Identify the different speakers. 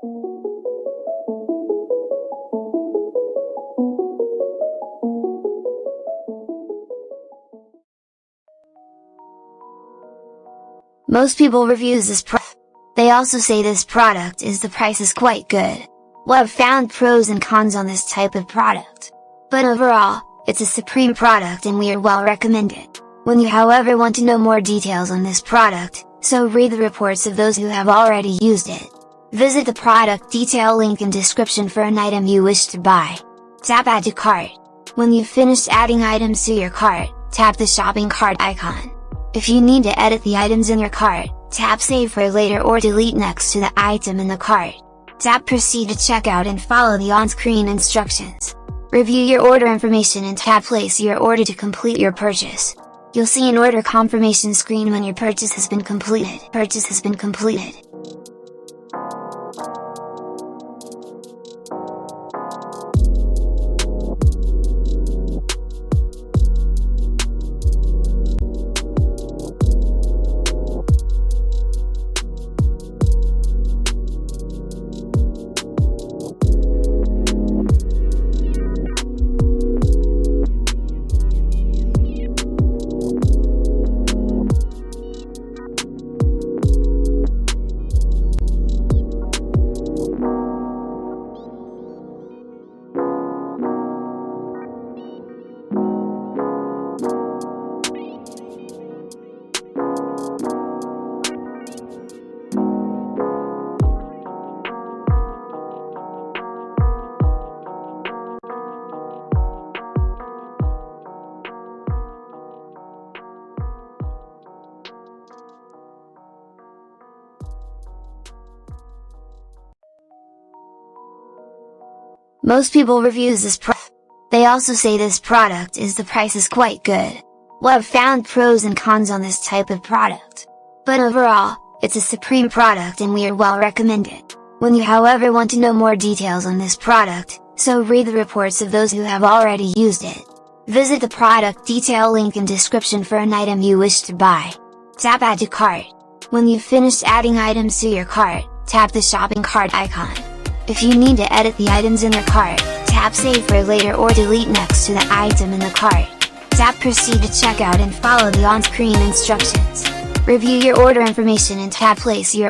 Speaker 1: Most people reviews this product. They also say this product is the price is quite good. Well, I've found pros and cons on this type of product. But overall, it's a supreme product and we are well recommend it. When you however want to know more details on this product, so read the reports of those who have already used it. Visit the product detail link in description for an item you wish to buy. Tap Add to Cart. When you've finished adding items to your cart, tap the shopping cart icon. If you need to edit the items in your cart, tap Save for later or delete next to the item in the cart. Tap Proceed to checkout and follow the on-screen instructions. Review your order information and tap Place your order to complete your purchase. You'll see an order confirmation screen when your purchase has been completed. Most people reviews this product. They also say this product is the price is quite good. Well, I've found pros and cons on this type of product. But overall, it's a supreme product and we are well recommend it. When you however want to know more details on this product, so read the reports of those who have already used it. Visit the product detail link in description for an item you wish to buy. Tap Add to Cart. When you've finished adding items to your cart, tap the shopping cart icon. If you need to edit the items in your cart, tap Save for later or delete next to the item in the cart. Tap Proceed to checkout and follow the on-screen instructions. Review your order information and tap Place your